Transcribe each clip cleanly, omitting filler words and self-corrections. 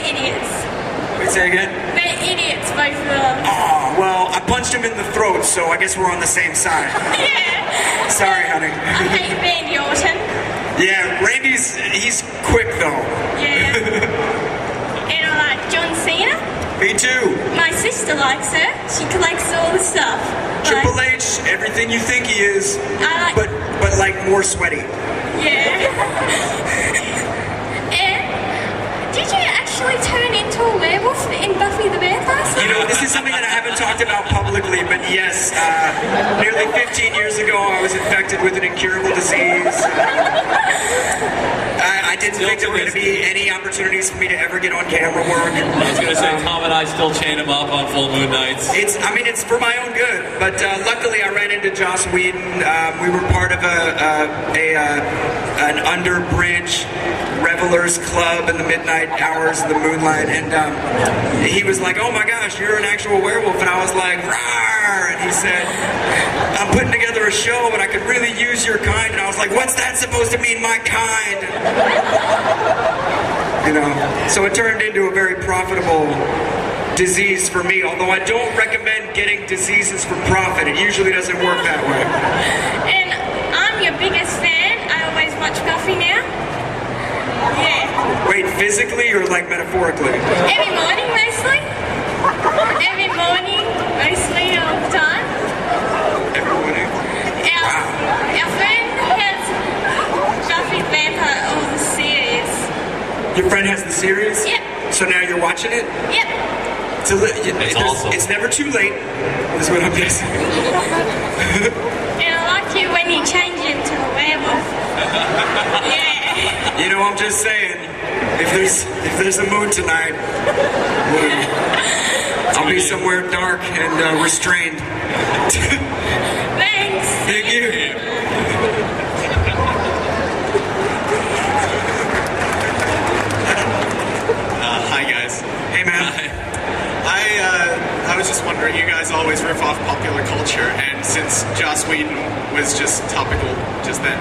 They're idiots. Wait, say again? They're idiots, both of them. Oh, well, I punched him in the throat, so I guess we're on the same side. Yeah. Sorry, honey. I hate Randy Orton. Yeah, he's quick though. Yeah. And I like John Cena. Me too. My sister likes her. She collects all the stuff. Triple H, everything you think he is, I like, but like more sweaty. Yeah. And did you actually turn into a werewolf in Buffy the Vampire Slayer? You know, this is something that I haven't talked about publicly, but yes, nearly 15 years ago I was infected with an incurable disease. I didn't think there were going to be any opportunities for me to ever get on camera work. I was going to say, Tom and I still chain him up on full moon nights. It's for my own good. But luckily, I ran into Joss Whedon. We were part of an underbridge revelers club in the midnight hours of the moonlight, and he was like, "Oh my gosh, you're an actual werewolf," and I was like, "Rawr!" And he said, "I'm putting together a show, but I could really use your kind." And I was like, "What's that supposed to mean, my kind?" You know, so it turned into a very profitable disease for me, although I don't recommend getting diseases for profit. It usually doesn't work that way. And I'm your biggest fan. I always watch Buffy now. Yeah. Wait, physically or like metaphorically? Every morning, mostly. Every morning, mostly, all the time. Every morning? Our friend has Buffy the Vampire, all the series. Your friend has the series? Yep. So now you're watching it? Yep. It's awesome. It's never too late, is what I'm guessing. And I like you when you change into a werewolf. Yeah. You know, I'm just saying, if there's a moon tonight, I'll be somewhere dark and restrained. Thanks. Thank you. Hi guys. Hey man. I was just wondering, you guys always riff off popular culture, and since Joss Whedon was just topical just then,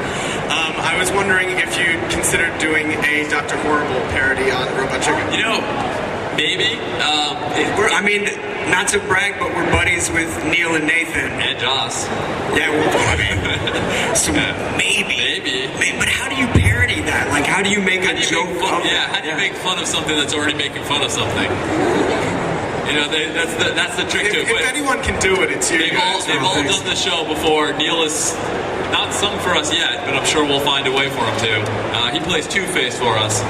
I was wondering if you'd considered doing a Dr. Horrible parody on Robot Chicken. You know, maybe. I mean, not to brag, but we're buddies with Neil and Nathan. And Joss. Yeah, well, I mean, so maybe. But how do you parody that? Like, how do you make a joke of Yeah, how do you make fun of something that's already making fun of something? You know, that's the trick to it. If anyone can do it, it's you guys. They've all done the show before. Neil is not sung for us yet, but I'm sure we'll find a way for him to. He plays Two-Face for us.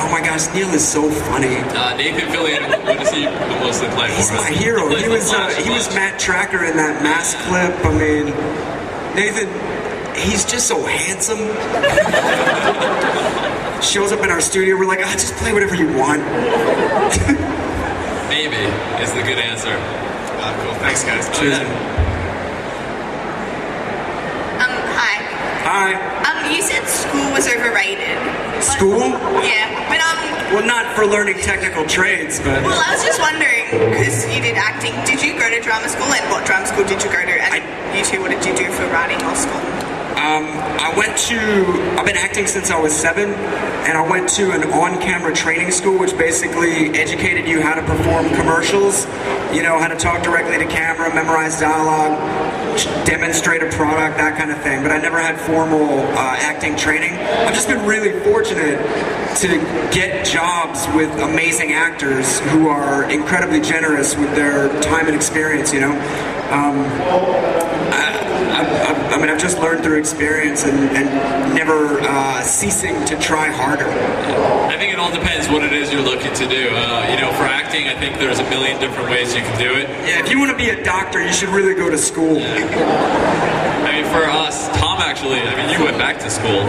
Oh my gosh, Neil is so funny. Nathan Fillion, what does he mostly play for us? He's my hero. He was Matt Tracker in that Mask clip. I mean, Nathan, he's just so handsome. Shows up in our studio, we're like, just play whatever you want. Maybe is the good answer. Cool. Thanks, guys. Cheers. Hi. Hi. You said school was overrated. School? Yeah, but Well, not for learning technical trades, but... Well, I was just wondering, because you did acting, did you go to drama school, and what drama school did you go to? And you two, what did you do for writing or school? I've been acting since I was 7, and I went to an on-camera training school, which basically educated you how to perform commercials, you know, how to talk directly to camera, memorize dialogue, demonstrate a product, that kind of thing. But I never had formal acting training. I've just been really fortunate to get jobs with amazing actors who are incredibly generous with their time and experience, you know. I mean, I've just learned through experience and never ceasing to try harder. I think it all depends what it is you're looking to do. You know, for acting, I think there's a million different ways you can do it. Yeah, if you want to be a doctor, you should really go to school. I mean, for us, Tom actually, I mean, you went back to school.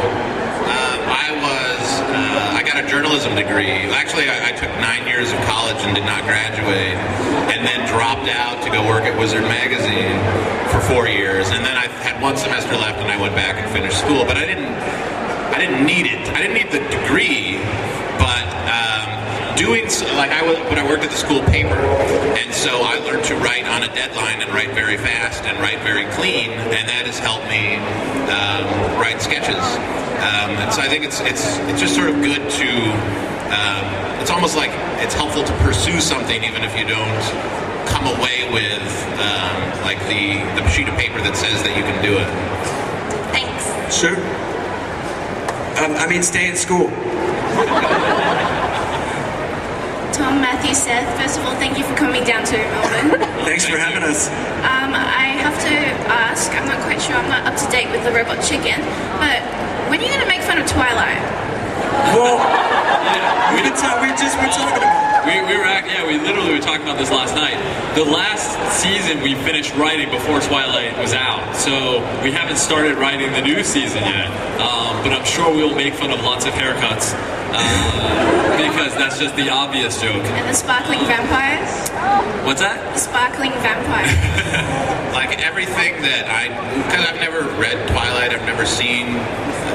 I got a journalism degree. Actually, I took 9 years of college and did not graduate, and then dropped out to go work at Wizard Magazine for 4 years, and then I had 1 semester left, and I went back and finished school. But I didn't need it. I didn't need the degree, but when I worked at the school paper, and so I learned to write on a deadline and write very fast and write very clean, and that has helped me write sketches. And so I think it's just sort of good to it's almost like it's helpful to pursue something even if you don't come away with like the sheet of paper that says that you can do it. Thanks. Sure. Stay in school. Tom, Matthew, Seth, first of all, thank you for coming down to Melbourne. Thanks for having us. I have to ask, I'm not quite sure, I'm not up to date with the robot chicken, but when are you going to make fun of Twilight? Well, we're talking about. We literally were talking about this last night. The last season we finished writing before Twilight was out, so we haven't started writing the new season yet. But I'm sure we'll make fun of lots of haircuts because that's just the obvious joke. And the sparkling vampires? What's that? The sparkling vampire. Like everything that because I've never read Twilight, I've never seen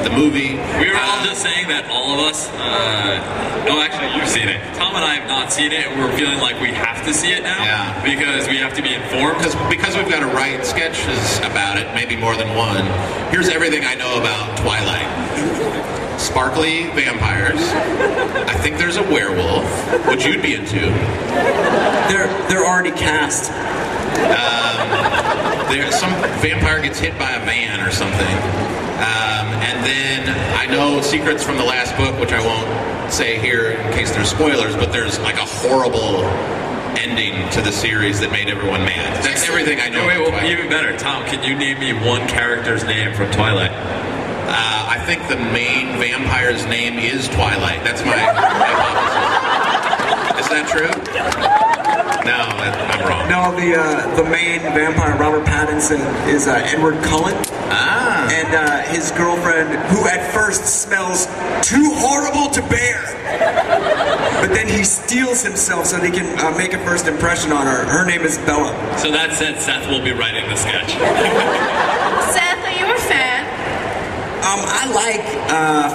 the movie. We were all just saying that all of us, no, actually you've seen it. Tom and I have not seen it, and we're feeling like we have to see it now because we have to be informed. Because we've got to write sketches about it, maybe more than one. Here's everything I know about Twilight. Sparkly vampires. I think there's a werewolf, which you'd be into. They're already cast. Some vampire gets hit by a van or something. And then I know secrets from the last book, which I won't say here in case there's spoilers, but there's like a horrible ending to the series that made everyone mad. That's everything I know. Even better, Tom, can you name me one character's name from Twilight? I think the main vampire's name is Twilight. That's my hypothesis. Is that true? No, I'm wrong. No, the main vampire, Robert Pattinson, is Edward Cullen. And his girlfriend, who at first smells too horrible to bear, but then he steals himself so they can make a first impression on her. Her name is Bella. So that said, Seth will be writing the sketch. Seth, are you a fan? I like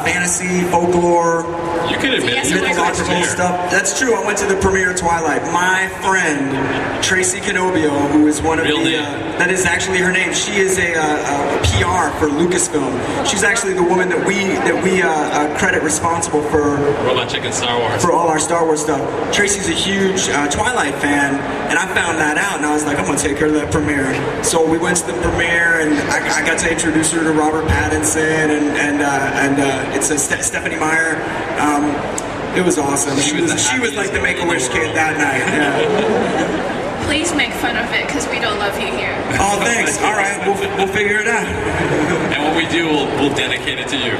fantasy, folklore, You could admit you like mythological stuff. That's true. I went to the premiere of Twilight. My friend Tracy Canobio, who is one of that is actually her name. She is a PR for Lucasfilm. She's actually the woman that we credit responsible for Robot Chicken Star Wars. For all our Star Wars stuff. Tracy's a huge Twilight fan, and I found that out, and I was like, I'm gonna take her to that premiere. So we went to the premiere, and I got to introduce her to Robert Pattinson and it's Stephanie Meyer. It was awesome. She was like the Make-A-Wish kid that night. Yeah. Please make fun of it, because we don't love you here. Oh, thanks. All right, we'll figure it out. And when we do, we'll dedicate it to you.